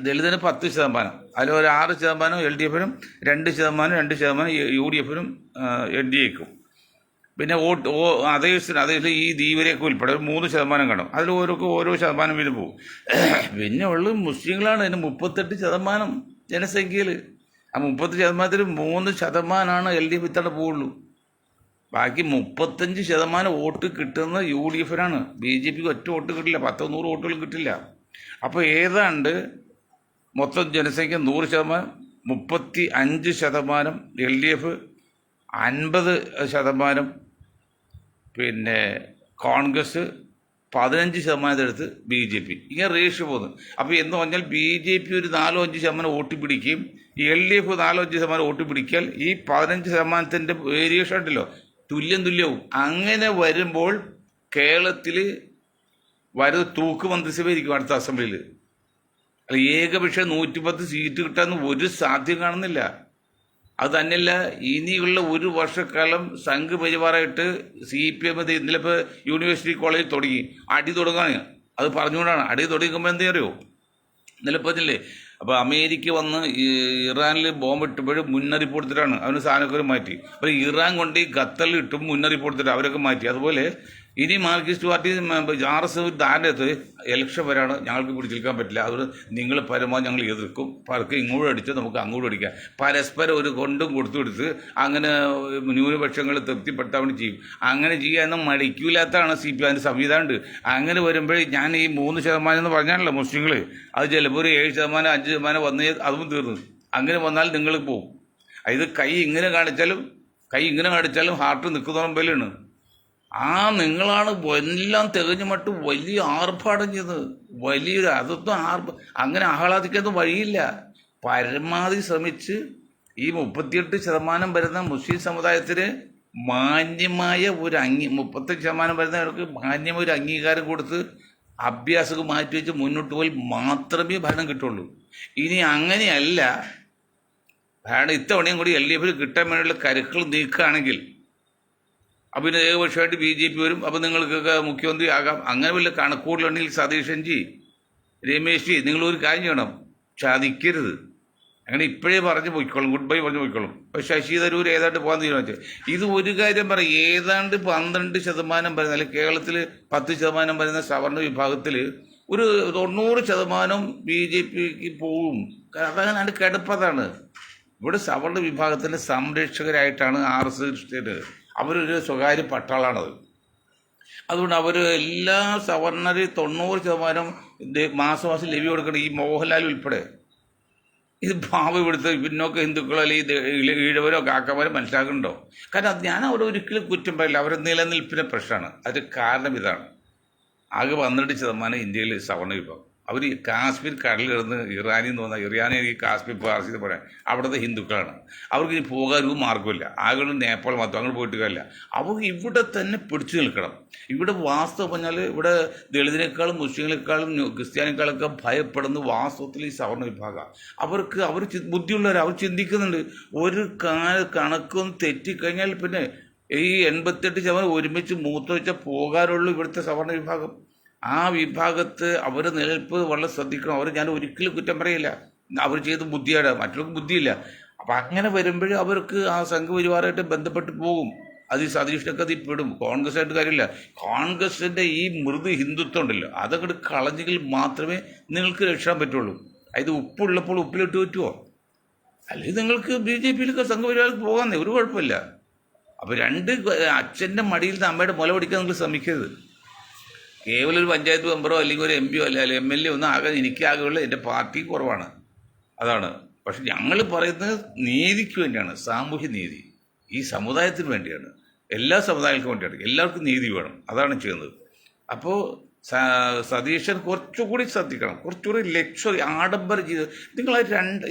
ദളിതിന് 10%, അതിൽ ഒരു 6% LDFനും, 2% UDFനും NDAക്കും. പിന്നെ അതേ ഈ ദീവരെയൊക്കെ ഉൾപ്പെടെ ഒരു 3% കാണും. അതിൽ ഓരോ ശതമാനം വീതം പോകും. പിന്നെ ഉള്ളത് മുസ്ലിങ്ങളാണ്. അതിന് 38% ജനസംഖ്യയിൽ. ആ 30%-ൽ 3% LDF ഇത്തവണ പോവുള്ളൂ. ബാക്കി 35% വോട്ട് കിട്ടുന്ന UDFനാണ്. BJPക്ക് ഒറ്റ വോട്ട് കിട്ടില്ല, 100 വോട്ടുകൾ കിട്ടില്ല. അപ്പോൾ ഏതാണ്ട് മൊത്തം ജനസംഖ്യ 100%, 35% LDF, 50% പിന്നെ കോൺഗ്രസ്, 15% BJP. ഇങ്ങനെ റേഷ്യോ പോകുന്നു. അപ്പോൾ എന്ന് പറഞ്ഞാൽ BJP ഒരു 4-5% വോട്ട് പിടിക്കുകയും LDF 4-5% വോട്ട് പിടിക്കാൽ ഈ 15%-ൻ്റെ വേരിയേഷൻ ഉണ്ടല്ലോ, തുല്യവും. അങ്ങനെ വരുമ്പോൾ കേരളത്തിൽ വരുന്ന തൂക്ക് മന്ത്രിസഭയായിരിക്കും അടുത്ത അസംബ്ലിയിൽ. അല്ല, ഏകപക്ഷ 110 സീറ്റ് കിട്ടാൻ ഒരു സാധ്യം കാണുന്നില്ല. അത് തന്നെയല്ല, ഇനിയുള്ള ഒരു വർഷക്കാലം സംഘ് പരിവാറായിട്ട് CPM ഇന്നലെ ഇപ്പോൾ യൂണിവേഴ്സിറ്റി കോളേജിൽ തുടങ്ങി അടി തുടങ്ങാണ്. അത് പറഞ്ഞുകൊണ്ടാണ്. അടി തുടങ്ങുമ്പോൾ എന്താ അറിയോ? ഇന്നലെ പറഞ്ഞില്ലേ, അപ്പോൾ അമേരിക്ക വന്ന് ഇറാനിൽ ബോംബ് ഇട്ടപ്പോഴും മുന്നറിയിപ്പ് കൊടുത്തിട്ടാണ് അവന് സാധനമൊക്കെ മാറ്റി. അപ്പോൾ ഇറാൻ കൊണ്ട് ഖത്തറിൽ ഇട്ടും മുന്നറിയിപ്പ് കൊടുത്തിട്ട് അവരൊക്കെ മാറ്റി. അതുപോലെ ഇനി മാർക്സിസ്റ്റ് പാർട്ടി RS ധാരണത്ത് ഇലക്ഷൻ വരാണ്, ഞങ്ങൾക്ക് പിടിച്ചെടുക്കാൻ പറ്റില്ല, അതുകൊണ്ട് നിങ്ങൾ പരമാവധി ഞങ്ങൾ എതിർക്കും, പലർക്ക് ഇങ്ങോട്ടും അടിച്ച് നമുക്ക് അങ്ങോട്ടും അടിക്കാം, പരസ്പരം ഒരു കൊണ്ടും കൊടുത്ത് അങ്ങനെ ന്യൂനപക്ഷങ്ങൾ തൃപ്തിപ്പെടുത്താൻ ചെയ്യും. അങ്ങനെ ചെയ്യാനൊന്നും മടിക്കൂലാത്തതാണ് CPM സംവിധാനമുണ്ട്. അങ്ങനെ വരുമ്പോൾ ഞാൻ ഈ 3% എന്ന് പറഞ്ഞാണല്ലോ മുസ്ലിങ്ങൾ, അത് ചിലപ്പോൾ ഒരു 7%, 5% വന്നേ അതും തീർന്നു. അങ്ങനെ വന്നാൽ നിങ്ങൾ പോകും. ഇത് കൈ ഇങ്ങനെ കാണിച്ചാലും ഹാർട്ട് നിൽക്കുന്നവരമ്പലാണ്. നിങ്ങളാണ് എല്ലാം തികഞ്ഞു മട്ട് വലിയ ആർഭാടം ചെയ്തത്. അതൊന്നും അങ്ങനെ ആഹ്ലാദിക്കാത്ത വഴിയില്ല. പരമാവധി ശ്രമിച്ച് ഈ 38% വരുന്ന മുസ്ലിം സമുദായത്തിന് മാന്യമായ ഒരു 35% വരുന്നവർക്ക് മാന്യമായ ഒരു അംഗീകാരം കൊടുത്ത് അഭ്യാസമൊക്കെ മാറ്റിവെച്ച് മുന്നോട്ട് പോയി മാത്രമേ ഭരണം കിട്ടുള്ളൂ. ഇനി അങ്ങനെയല്ല, ഭരണം ഇത്തവണയും കൂടി LDF കിട്ടാൻ വേണ്ടിയുള്ള കരുക്കൾ നീക്കുകയാണെങ്കിൽ അപ്പം പിന്നെ ഏകപക്ഷമായിട്ട് BJP വരും. അപ്പം നിങ്ങൾക്കൊക്കെ മുഖ്യമന്ത്രി ആകാം. അങ്ങനെ വല്ല കണക്കൂടലുണ്ടെങ്കിൽ സതീശൻജി, രമേശ്ജി, നിങ്ങളൊരു കാര്യം ചെയ്യണം, ചതിക്കരുത്. അങ്ങനെ ഇപ്പോഴേ പറഞ്ഞു പോയിക്കോളും, ഗുഡ് ബൈ പറഞ്ഞു പോയിക്കോളും. അപ്പോൾ ശശി തരൂർ ഏതാണ്ട് പോകാൻ തീരുമാനിച്ചു. ഇത് ഒരു കാര്യം പറയും, ഏതാണ്ട് 12% വരുന്ന, അല്ലെങ്കിൽ കേരളത്തിൽ 10% വരുന്ന സവർണ വിഭാഗത്തിൽ ഒരു 90% BJPക്ക് പോവും. അതങ്ങനെ കിടപ്പതാണ്. ഇവിടെ സവർണ വിഭാഗത്തിൻ്റെ സംരക്ഷകരായിട്ടാണ് RS സ്റ്റേറ്റ്. അവരൊരു സ്വകാര്യ പട്ടാളാണത്. അതുകൊണ്ട് അവർ എല്ലാ സവർണര് 90% മാസം ലെവി കൊടുക്കണം. ഈ മോഹൻലാൽ ഉൾപ്പെടെ. ഇത് ഭാവം ഇവിടുത്തെ പിന്നോക്ക ഹിന്ദുക്കളോ അല്ലെങ്കിൽ ഈഴവരോ കാക്കമാരോ മനസ്സിലാക്കുന്നുണ്ടോ? കാരണം അത് ഞാൻ അവിടെ ഒരിക്കലും കുറ്റം പറയില്ല. അവരുടെ നിലനിൽപ്പിൻ്റെ പ്രശ്നമാണ്. അതിന് കാരണം ഇതാണ്. ആകെ 12% ഇന്ത്യയിൽ സവർണ വിഭാഗം. അവർ കാശ്മീർ കടലിൽ കിടന്ന് ഇറാനിൽ നിന്ന് ഇറാനി കാശ്മീർ പാർസി പറയാൻ അവിടുത്തെ ഹിന്ദുക്കളാണ്. അവർക്ക് ഇനി പോകാനൊരു മാർഗ്ഗമില്ല. ആകെ നേപ്പാൾ മാത്രം അങ്ങോട്ട് പോയിട്ട് കാര്യമില്ല. അവർക്ക് ഇവിടെ തന്നെ പിടിച്ചു നിൽക്കണം. ഇവിടെ വാസ്തവം പറഞ്ഞാൽ ഇവിടെ ദളിതിനേക്കാളും മുസ്ലിങ്ങളെക്കാളും ക്രിസ്ത്യാനികളൊക്കെ ഭയപ്പെടുന്ന വാസ്തവത്തിൽ ഈ സവർണ വിഭാഗം. അവർ ബുദ്ധിയുള്ളവർ, അവർ ചിന്തിക്കുന്നുണ്ട്. ഒരു കണക്കൊന്ന് തെറ്റിക്കഴിഞ്ഞാൽ പിന്നെ ഈ 88% ഒരുമിച്ച് മൂത്രവെച്ചാൽ പോകാറുള്ളൂ ഇവിടുത്തെ സവർണ വിഭാഗം. ആ വിഭാഗത്ത് അവർ നിലനിൽപ്പ് വളരെ ശ്രദ്ധിക്കണം. അവർ ഞാൻ ഒരിക്കലും കുറ്റം പറയില്ല. അവർ ചെയ്ത് ബുദ്ധിയാണ്, മറ്റുള്ളവർക്ക് ബുദ്ധിയില്ല. അപ്പം അങ്ങനെ വരുമ്പോൾ അവർക്ക് ആ സംഘപരിവാരമായിട്ട് ബന്ധപ്പെട്ട് പോകും. അത് ഈ സതീഷിനൊക്കെ അത് പെടും. കോൺഗ്രസ്സായിട്ട് കാര്യമില്ല. കോൺഗ്രസിൻ്റെ ഈ മൃദു ഹിന്ദുത്വം ഉണ്ടല്ലോ, അതങ്ങോട്ട് കളഞ്ഞെങ്കിൽ മാത്രമേ നിങ്ങൾക്ക് രക്ഷാൻ പറ്റുള്ളൂ. അതായത് ഉപ്പുള്ളപ്പോൾ ഉപ്പിലിട്ട് പറ്റുമോ? അല്ലെങ്കിൽ നിങ്ങൾക്ക് BJPയിലൊക്കെ സംഘപരിവാരത്തിൽ പോകാമെന്നേ, ഒരു കുഴപ്പമില്ല. അപ്പോൾ അച്ഛൻ്റെ മടിയിൽ നിന്ന് അമ്മയുടെ മുല പിടിക്കാൻ നിങ്ങൾ ശ്രമിക്കരുത്. കേവലം ഒരു പഞ്ചായത്ത് മെമ്പറോ അല്ലെങ്കിൽ ഒരു MPയോ അല്ലെങ്കിൽ MLA ഒന്നും ആകാൻ എനിക്കാകെയുള്ള എൻ്റെ പാർട്ടി കുറവാണ്, അതാണ്. പക്ഷെ ഞങ്ങൾ പറയുന്നത് നീതിക്ക് വേണ്ടിയാണ്. സാമൂഹ്യ നീതി ഈ സമുദായത്തിന് വേണ്ടിയാണ്, എല്ലാ സമുദായങ്ങൾക്കും വേണ്ടിയാണ്. എല്ലാവർക്കും നീതി വേണം, അതാണ് ചെയ്യുന്നത്. അപ്പോൾ സതീശൻ കുറച്ചുകൂടി ശ്രദ്ധിക്കണം. കുറച്ചുകൂടി ലക്ഷറി ആഡംബരം ചെയ്ത് നിങ്ങൾ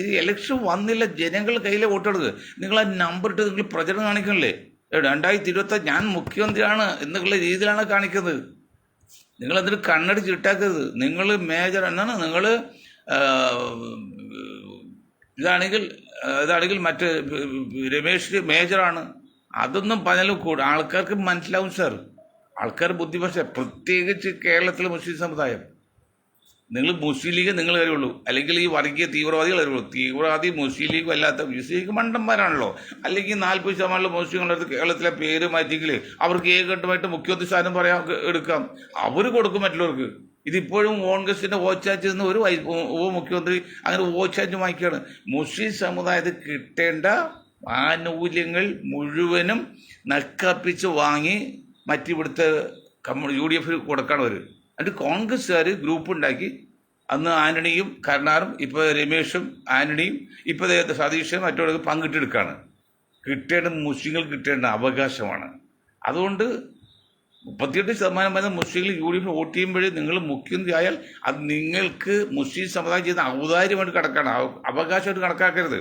ഈ ഇലക്ഷൻ വന്നില്ല, ജനങ്ങൾ കയ്യിലെ വോട്ടെടുക്കുക, നിങ്ങൾ ആ നമ്പർ ഇട്ട് നിങ്ങൾ പ്രചരണം കാണിക്കണല്ലേ? 2025 ഞാൻ മുഖ്യമന്ത്രിയാണ് എന്നുള്ള രീതിയിലാണ് കാണിക്കുന്നത്. നിങ്ങൾ അതിന് കണ്ണടിച്ച് ഇട്ടാക്കരുത്. നിങ്ങൾ മേജർ എന്നാണ്, നിങ്ങൾ ഇതാണെങ്കിൽ മറ്റ് രമേശ് മേജറാണ്. അതൊന്നും പറഞ്ഞാലും ആൾക്കാർക്ക് മനസ്സിലാവും സാർ. ആൾക്കാർ ബുദ്ധിഭാഷ, പ്രത്യേകിച്ച് കേരളത്തിലെ മുസ്ലിം സമുദായം. നിങ്ങൾ മുസ്ലിം ലീഗ് നിങ്ങൾ കാര്യമുള്ളൂ, അല്ലെങ്കിൽ ഈ വർഗീയ തീവ്രവാദികൾ കാര്യമുള്ളൂ. തീവ്രവാദി മുസ്ലിം ലീഗും അല്ലാത്ത മുസ്ലിം ലീഗ് മണ്ടന്മാരാണല്ലോ. അല്ലെങ്കിൽ 40% മുസ്ലിങ്ങളുടെ കേരളത്തിലെ പേര് മാറ്റിയെങ്കിൽ അവർക്ക് ഏകഘട്ടമായിട്ട് മുഖ്യമന്ത്രി സ്ഥാനം എടുക്കാം. അവർ കൊടുക്കും മറ്റുള്ളവർക്ക്. ഇതിപ്പോഴും കോൺഗ്രസിന്റെ ഓച്ചാച്ച് നിന്ന് ഒരു ഉപമുഖ്യമന്ത്രി അങ്ങനെ ഓച്ചാച്ച് വാങ്ങിക്കുകയാണ്. മുസ്ലിം സമുദായത്തിൽ കിട്ടേണ്ട ആനുകൂല്യങ്ങൾ മുഴുവനും നക്കാപ്പിച്ച് വാങ്ങി മറ്റിവിടുത്തെ UDF കൊടുക്കണം അവർ. എന്നിട്ട് കോൺഗ്രസ്സുകാർ ഗ്രൂപ്പ് ഉണ്ടാക്കി അന്ന് ആന്റണിയും കരുണാറും ഇപ്പോൾ രമേശും ആന്റണിയും ഇപ്പോൾ സതീഷും മറ്റൊരു പങ്കിട്ടെടുക്കുകയാണ്. കിട്ടേണ്ട മുസ്ലിങ്ങൾ കിട്ടേണ്ട അവകാശമാണ്. അതുകൊണ്ട് 38% വരുന്ന മുസ്ലിങ്ങൾ UDF വോട്ട് ചെയ്യുമ്പോഴേ നിങ്ങൾ മുഖ്യമന്ത്രി ആയാൽ അത് നിങ്ങൾക്ക് മുസ്ലിം സമുദായം ചെയ്യുന്ന ഔദാര്യമായിട്ട് കണക്കാണ്, അവകാശമായിട്ട് കണക്കാക്കരുത്.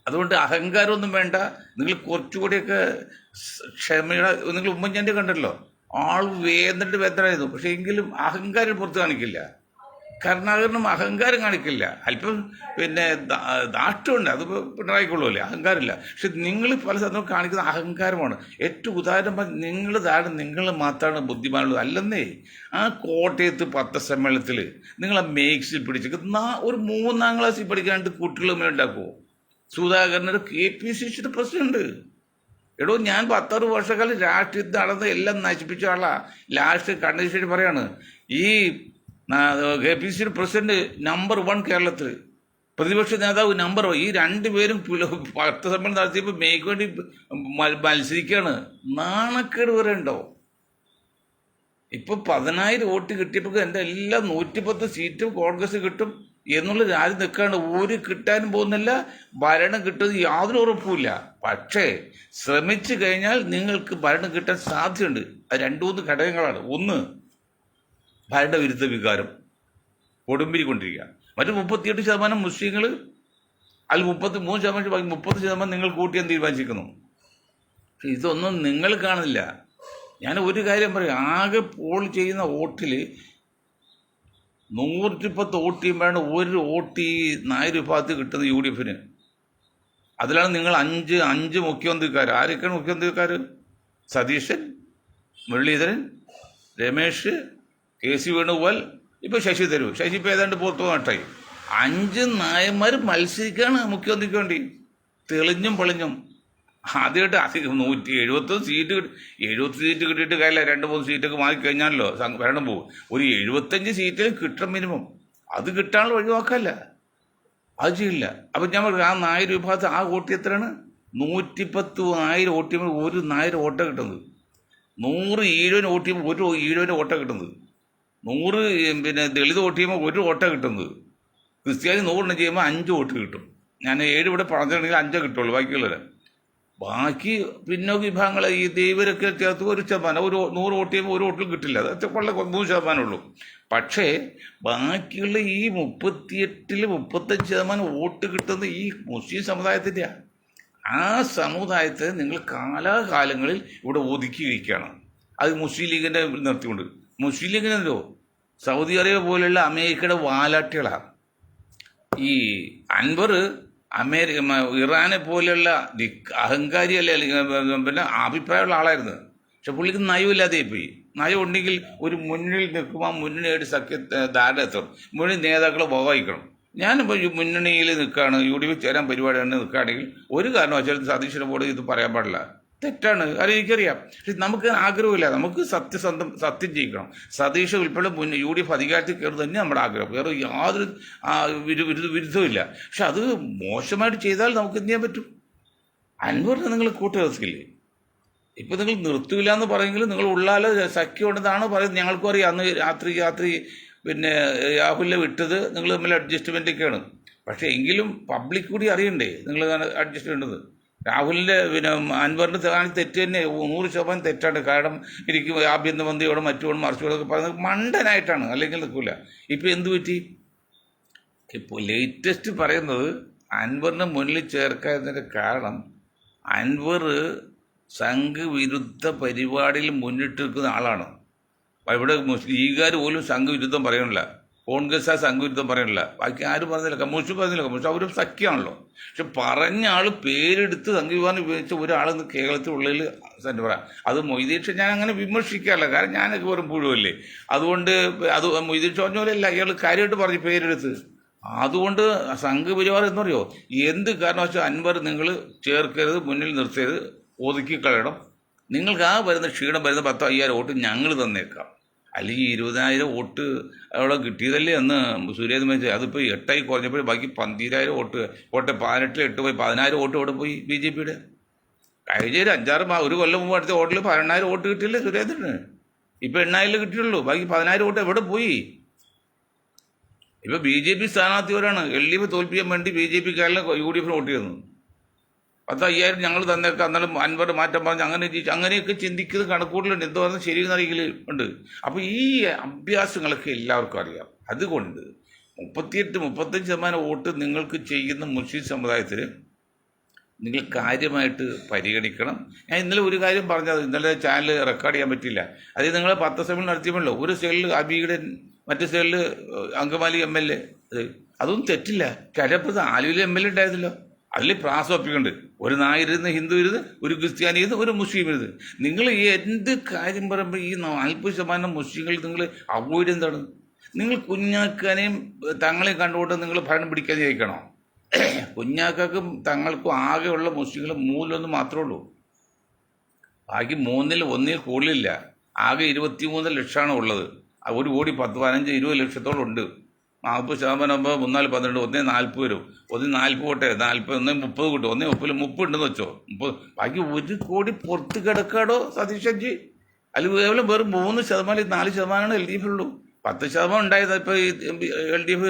അതുകൊണ്ട് അഹങ്കാരമൊന്നും വേണ്ട. നിങ്ങൾ കുറച്ചുകൂടിയൊക്കെ ക്ഷമയുടെ, നിങ്ങൾ ഉമ്മൻചാണ്ടി കണ്ടല്ലോ, ആൾ വേദനായിരുന്നു. പക്ഷെ എങ്കിലും അഹങ്കാരം പുറത്ത് കാണിക്കില്ല. കരുണാകരനും അഹങ്കാരം കാണിക്കില്ല. അല്പം പിന്നെ ദാഷ്ട്യമുണ്ട്, അത് പിണറായിക്കൊള്ളൂല്ലേ, അഹങ്കാരമില്ല. പക്ഷെ നിങ്ങൾ പല സ്ഥലത്തും കാണിക്കുന്ന അഹങ്കാരമാണ്. ഏറ്റവും ഉദാഹരണം നിങ്ങൾ മാത്രമാണ് ബുദ്ധിമാനുള്ളത് അല്ലെന്നേ. ആ കോട്ടയത്ത് പത്രസമ്മേളനത്തിൽ നിങ്ങൾ ആ മേക്സിൽ പിടിച്ച് ഒരു 3ാം ക്ലാസ്സിൽ പഠിക്കാണ്ട് കുട്ടികൾ ഉണ്ടാക്കുമോ? സുധാകരനൊരു KPCCയുടെ പ്രസിഡന്റ്. എടോ, ഞാൻ 16 വർഷക്കാലം രാഷ്ട്രീയത്തിൽ നടന്ന് എല്ലാം നശിപ്പിച്ച ആളാ. ലാസ്റ്റ് കണ്ണീശ്വരി പറയാണ്, ഈ KPCCയുടെ പ്രസിഡന്റ് നമ്പർ 1 കേരളത്തിൽ, പ്രതിപക്ഷ നേതാവ് നമ്പർ 1. ഈ രണ്ടുപേരും പത്രസമ്മേളനം നടത്തിയപ്പോൾ മേക്ക് വേണ്ടി മത്സരിക്കുകയാണ്. നാണക്കേട് വരെ ഉണ്ടോ? ഇപ്പൊ 10,000 വോട്ട് കിട്ടിയപ്പോൾ എൻ്റെ എല്ലാ 110 സീറ്റും കോൺഗ്രസ് കിട്ടും എന്നുള്ള രാജ്യം നിൽക്കാണ്ട് ഒരു കിട്ടാനും പോകുന്നില്ല. ഭരണം കിട്ടുന്നത് യാതൊരു ഉറപ്പുമില്ല. പക്ഷേ ശ്രമിച്ചു കഴിഞ്ഞാൽ നിങ്ങൾക്ക് ഭരണം കിട്ടാൻ സാധ്യതയുണ്ട്. അത് 2-3 ഘടകങ്ങളാണ്. ഒന്ന്, ഭരണവിരുദ്ധ വികാരം കൊടുമ്പിരിക്കൊണ്ടിരിക്കുക. മറ്റു 38% മുസ്ലിങ്ങൾ, അതിൽ 33%, 30% നിങ്ങൾ കൂട്ടിയെന്ന് തീരുമാനിച്ചിരിക്കുന്നു. പക്ഷെ ഇതൊന്നും നിങ്ങൾ കാണുന്നില്ല. ഞാൻ ഒരു കാര്യം പറയും, ആകെ പോൾ ചെയ്യുന്ന വോട്ടിൽ 110 വോട്ട് ചെയ്യുമ്പോഴാണ് ഒരു വോട്ട് ഈ നായർ വിഭാഗത്തിൽ കിട്ടുന്നത് UDFന്. അതിലാണ് നിങ്ങൾ അഞ്ച് മുഖ്യമന്ത്രിക്കാർ. ആരൊക്കെയാണ് മുഖ്യമന്ത്രിക്കാർ? സതീശൻ, മുരളീധരൻ, രമേശ്, KC വേണുഗോപാൽ, ഇപ്പോൾ ശശി തരൂർ. ശശി ഇപ്പോൾ ഏതാണ്ട് പുറത്തു നട്ടായി. 5 നായന്മാർ മത്സരിക്കുകയാണ് മുഖ്യമന്ത്രിക്ക് വേണ്ടി, തെളിഞ്ഞും പൊളിഞ്ഞും. ആദ്യമായിട്ട് 170 സീറ്റ് 70 സീറ്റ് കിട്ടിയിട്ട് കാര്യമില്ല. 2-3 സീറ്റൊക്കെ മാറിക്കഴിഞ്ഞാലല്ലോ ഭരണം പോകും. ഒരു 75 സീറ്റിൽ കിട്ടണം മിനിമം. അത് കിട്ടാനുള്ള ഒഴിവാക്കല്ല, അത് ചെയ്യില്ല. അപ്പം ഞാൻ പറഞ്ഞു, ആ നായർ വിഭാഗത്തിൽ ആ വോട്ട് എത്രയാണ്? 110 നായർ വോട്ട് ചെയ്യുമ്പോൾ ഒരു നായർ വോട്ട കിട്ടുന്നത്. 100 ഈഴവന് വോട്ട് ചെയ്യുമ്പോൾ ഒരു ഈഴവന് വോട്ട കിട്ടുന്നത്. 100 പിന്നെ ദളിത് വോട്ട് ചെയ്യുമ്പോൾ ഒരു വോട്ട കിട്ടുന്നത്. ക്രിസ്ത്യാനി 100 ചെയ്യുമ്പോൾ 5 വോട്ട് കിട്ടും. ഞാൻ 7 ഇവിടെ പറഞ്ഞിട്ടുണ്ടെങ്കിൽ 5 കിട്ടുള്ളൂ, ബാക്കിയുള്ളത്. ബാക്കി പിന്നോക്ക വിഭാഗങ്ങൾ ഈ ദൈവരൊക്കെ ചേർത്ത് 1%, ഒരു 100 വോട്ട് ചെയ്യുമ്പോൾ ഒരു വോട്ടിൽ കിട്ടില്ല. അത് വളരെ 3% ഉള്ളൂ. പക്ഷേ ബാക്കിയുള്ള ഈ 38-ൽ 35% വോട്ട് കിട്ടുന്നത് ഈ മുസ്ലിം സമുദായത്തിൻ്റെയാണ്. ആ സമുദായത്തെ നിങ്ങൾ കാലാകാലങ്ങളിൽ ഇവിടെ ഒതുക്കിയിരിക്കുകയാണ്. അത് മുസ്ലിം ലീഗിൻ്റെ നിർത്തിക്കൊണ്ട്. മുസ്ലിം ലീഗിനെന്തോ സൗദി അറേബ്യ പോലെയുള്ള അമേരിക്കയുടെ വാലാട്ടികളാണ്. ഈ അൻവർ ഇറാനെ പോലെയുള്ള അഹങ്കാരിയല്ല, പിന്നെ അഭിപ്രായമുള്ള ആളായിരുന്നു. പക്ഷെ പുള്ളിക്ക് നയമില്ലാതെ പോയി. നയം ഉണ്ടെങ്കിൽ ഒരു മുന്നിൽ നിൽക്കുമ്പോൾ മുന്നണിയായിട്ട് ധാരണ എത്തണം. മുന്നണി നേതാക്കളെ ബോധിക്കണം. ഞാനിപ്പോൾ മുന്നണിയിൽ നിൽക്കുകയാണ്, UDF ചേരാൻ പരിപാടിയാണ് നിൽക്കുകയാണെങ്കിൽ ഒരു കാരണവശാലും സതീശനെ ബോർഡ് ഇത് പറയാൻ പാടില്ല. തെറ്റാണ്, അത് എനിക്കറിയാം. പക്ഷെ നമുക്ക് ആഗ്രഹമില്ല. നമുക്ക് സത്യം ചെയ്യിക്കണം. സതീഷ് ഉൾപ്പെടെ UDF അധികാരത്തിൽ കയറുന്നത് തന്നെ നമ്മുടെ ആഗ്രഹം. വേറെ യാതൊരു വിരുദ്ധമില്ല. പക്ഷെ അത് മോശമായിട്ട് ചെയ്താൽ നമുക്ക് എന്ത് ചെയ്യാൻ പറ്റും? അൻവറിനെ നിങ്ങൾ കൂട്ടുകയില്ലേ? ഇപ്പം നിങ്ങൾ നിർത്തൂല എന്ന് പറയുമെങ്കിൽ നിങ്ങൾ ഉള്ളാലോ സഖ്യമുണ്ടെന്നാണ് പറയുന്നത്. ഞങ്ങൾക്കും അറിയാം, അന്ന് രാത്രി പിന്നെ രാഹുലിനെ വിട്ടത് നിങ്ങൾ തമ്മിൽ അഡ്ജസ്റ്റ്മെൻറ്റൊക്കെയാണ്. പക്ഷേ എങ്കിലും പബ്ലിക് കൂടി അറിയണ്ടേ നിങ്ങൾ അഡ്ജസ്റ്റ് ചെയ്യേണ്ടത്. രാഹുലിൻ്റെ പിന്നെ അൻവറിൻ്റെ തെറ്റ് തന്നെ 100% തെറ്റാണ്. കാരണം എനിക്ക് ആഭ്യന്തരമന്ത്രിയോടും മറ്റോടും മറിച്ചോടൊക്കെ പറയുന്നത് മണ്ടനായിട്ടാണ്, അല്ലെങ്കിൽ നിൽക്കില്ല. ഇപ്പോൾ എന്തു പറ്റി? ഇപ്പോൾ ലേറ്റസ്റ്റ് പറയുന്നത് അൻവറിനെ മുന്നിൽ ചേർക്കാതിൻ്റെ കാരണം അൻവർ സംഘവിരുദ്ധ പരിപാടിയിൽ മുന്നിട്ട് നിൽക്കുന്ന ആളാണ്. ഇവിടെ ലീഗുകാർ പോലും സംഘവിരുദ്ധം പറയണില്ല, കോൺഗ്രസ് സംഘവിരുദ്ധം പറയണില്ല, ബാക്കി ആരും പറഞ്ഞില്ല, കമ്മ്യൂണിസ്റ്റ് പറഞ്ഞില്ല. കമ്മ്യൂണിസ്റ്റ് അവരും സഖ്യമാണല്ലോ. പക്ഷെ പറഞ്ഞ ആൾ പേരെടുത്ത് സംഘവിവാദം ഉപയോഗിച്ച ഒരാളെന്ന് കേരളത്തിലുള്ളിൽ തന്നെ പറയാം. അത് മൊയ്തീൻ ഷാ ഞാൻ അങ്ങനെ വിമർശിക്കാറില്ല, കാരണം ഞാനൊക്കെ വെറും പുഴുവല്ലേ. അതുകൊണ്ട് അത് മൊയ്തീൻ ഷാ പറഞ്ഞ പോലെയല്ല, അയാൾ കാര്യമായിട്ട് പറഞ്ഞു പേരെടുത്ത്. അതുകൊണ്ട് സംഘപരിവാർ എന്ന് പറയുമോ, എന്ത് കാരണവശാൽ അൻവർ നിങ്ങൾ ചേർക്കരുത്, മുന്നിൽ നിർത്തരുത്, ഒതുക്കി കളയണം. നിങ്ങൾക്ക് ആ വരുന്ന ക്ഷീണം വരുന്ന 10,000 വോട്ട് ഞങ്ങൾ തന്നേക്കാം, അല്ലെങ്കിൽ 20,000 വോട്ട് അവിടെ കിട്ടിയതല്ലേ എന്ന് സുരേന്ദ്രൻ വെച്ചാൽ. അതിപ്പോൾ 8 കുറഞ്ഞപ്പോൾ ബാക്കി 12,000 വോട്ട് പോട്ടെ, 18 8 പോയി 16,000 വോട്ട് ഇവിടെ പോയി BJPയുടെ. കഴിഞ്ഞ ഒരു 5-6 ഒരു കൊല്ലം മുമ്പ് അടുത്ത വോട്ടിൽ 18,000 വോട്ട് കിട്ടിയില്ലേ സുരേന്ദ്രന്. ഇപ്പം 8,000 കിട്ടിയുള്ളൂ, ബാക്കി 14,000 വോട്ട് എവിടെ പോയി? ഇപ്പം BJP സ്ഥാനാർത്ഥിവരാണ്. LDF തോൽപ്പിക്കാൻ വേണ്ടി BJPക്കാരെല്ലാം UDF വോട്ട് ചെയ്യുന്നു. 10,000 ഞങ്ങൾ തന്നേക്കാം, എന്നാലും അൻവർ മാറ്റം പറഞ്ഞ് അങ്ങനെയൊക്കെ ചിന്തിക്കുന്ന കണക്കൂട്ടലുണ്ട്. എന്തോ പറഞ്ഞാൽ ശരിയെന്ന് അറിയിക്കൽ ഉണ്ട്. അപ്പോൾ ഈ അഭ്യാസങ്ങളൊക്കെ എല്ലാവർക്കും അറിയാം. അതുകൊണ്ട് 38-35% വോട്ട് നിങ്ങൾക്ക് ചെയ്യുന്ന മുസ്ലിം സമുദായത്തിൽ നിങ്ങൾ കാര്യമായിട്ട് പരിഗണിക്കണം. ഞാൻ ഇന്നലെ ഒരു കാര്യം പറഞ്ഞത്, ഇന്നലെ ചാനൽ റെക്കോർഡ് ചെയ്യാൻ പറ്റില്ല. അത് നിങ്ങൾ 10 സമ്മേളനം നടത്തിയപ്പോഴല്ലോ, ഒരു സൈഡിൽ അബീഗഡ്, മറ്റു സൈഡിൽ അങ്കമാലി MLA, അതൊന്നും തെറ്റില്ല. കരപ്പുറത്ത് ആലുവിൽ MLA ഉണ്ടായിരുന്നല്ലോ, അതിൽ പ്രാസമൊപ്പിക്കുന്നുണ്ട്. ഒരു നായരുന്ന്, ഹിന്ദു ഇരുന്ന്, ഒരു ക്രിസ്ത്യാനി ഇരുന്ന്, ഒരു മുസ്ലിം ഇരുന്ന്. നിങ്ങൾ എന്ത് കാര്യം പറയുമ്പോൾ ഈ 40% മുസ്ലിങ്ങൾ നിങ്ങൾ അവോയ്ഡ് എന്താണ്? നിങ്ങൾ കുഞ്ഞാക്കാനെയും തങ്ങളെയും കണ്ടുകൊണ്ട് നിങ്ങൾ ഭരണം പിടിക്കാൻ ജയിക്കണോ? കുഞ്ഞാക്കും തങ്ങൾക്കും ആകെയുള്ള മുസ്ലിങ്ങൾ 3 മാത്രമേ ഉള്ളൂ. ബാക്കി 3-1 കൂടുതലില്ല. ആകെ 23 ലക്ഷമാണ് ഉള്ളത്. 1 കോടി 10, 15, 20 ലക്ഷത്തോളം ഉണ്ട്. 40% ആകുമ്പോൾ 3, 4, 12, 1, 40 വരും. 1, 40 പോട്ടെ, 40, 1, 30 കിട്ടും. 1, 30 ഉണ്ടെന്ന് വെച്ചോ, 30. ബാക്കി 1 കോടി പുറത്ത് കിടക്കാടോ സതീശൻജി. അതിൽ കേവലം വെറും 3%, 4% LDF ഉള്ളൂ. 10% ഉണ്ടായത് ഇപ്പോൾ ഈ LDF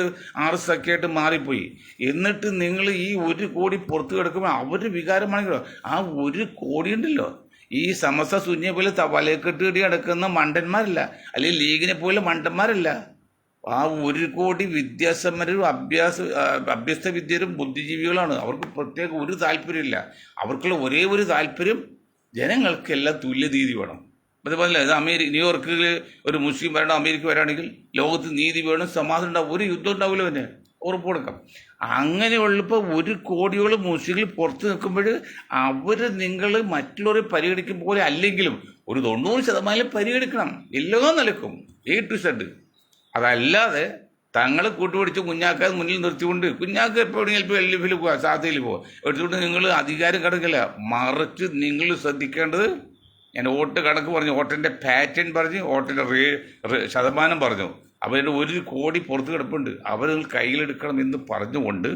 RS സഖ്യമായിട്ട് മാറിപ്പോയി. എന്നിട്ട് നിങ്ങൾ ഈ 1 കോടി പുറത്ത് കിടക്കുമ്പോൾ അവരുടെ വികാരമാണെങ്കിലോ, ആ 1 കോടി ഉണ്ടല്ലോ, ഈ സമസ്ത സുന്നിയെ പോലെ വലക്കെട്ട് കെട്ടി കിടക്കുന്ന മണ്ടന്മാരല്ല, അല്ലെങ്കിൽ ലീഗിനെ പോലെ മണ്ടന്മാരല്ല. ആ 1 കോടി വിദ്യാസമ്പന്നരും അഭ്യസ്ത വിദ്യരും ബുദ്ധിജീവികളാണ്. അവർക്ക് പ്രത്യേക ഒരു താല്പര്യമില്ല. അവർക്കുള്ള ഒരേ ഒരു താല്പര്യം ജനങ്ങൾക്കെല്ലാം തുല്യനീതി വേണം. അതുപോലെ ന്യൂയോർക്കിൽ ഒരു മുസ്ലിം ഭരണം അമേരിക്ക വരാണെങ്കിൽ ലോകത്ത് നീതി വേണം, സമാധാനം ഉണ്ടാവും, ഒരു യുദ്ധം ഉണ്ടാവില്ല. തന്നെ ഉറപ്പ് കൊടുക്കാം. അങ്ങനെയുള്ളപ്പോൾ 1 കോടിയോളം മുസ്ലിങ്ങൾ പുറത്ത് നിൽക്കുമ്പോൾ അവർ നിങ്ങൾ മറ്റുള്ളവരെ പരിഗണിക്കും പോലെ അല്ലെങ്കിലും ഒരു 90% പരിഗണിക്കണം. എല്ലാം നിലക്കും A to Z. അതല്ലാതെ തങ്ങളെ കൂട്ടുപിടിച്ച് കുഞ്ഞാക്കാതെ മുന്നിൽ നിർത്തിക്കൊണ്ട്, കുഞ്ഞാക്ക് എപ്പോഴെങ്കിലും ഇപ്പോൾ LDFിൽ പോവാ, സാധയിൽ പോവാ, എടുത്തുകൊണ്ട് നിങ്ങൾ അധികാരം കിടക്കില്ല. മറിച്ച് നിങ്ങൾ ശ്രദ്ധിക്കേണ്ടത്, ഞാൻ വോട്ട് കണക്ക് പറഞ്ഞു, വോട്ടിൻ്റെ പാറ്റേൺ പറഞ്ഞു, വോട്ടിൻ്റെ ശതമാനം പറഞ്ഞു. അവരുടെ 1 കോടി പുറത്ത് കിടപ്പുണ്ട്, അവർ കയ്യിലെടുക്കണം എന്ന് പറഞ്ഞുകൊണ്ട്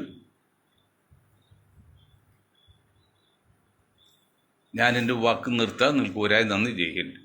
ഞാൻ എൻ്റെ വാക്ക് നിർത്താൻ നിങ്ങൾക്ക് ഒരായി നന്ദി ചെയ്യുന്നുണ്ട്.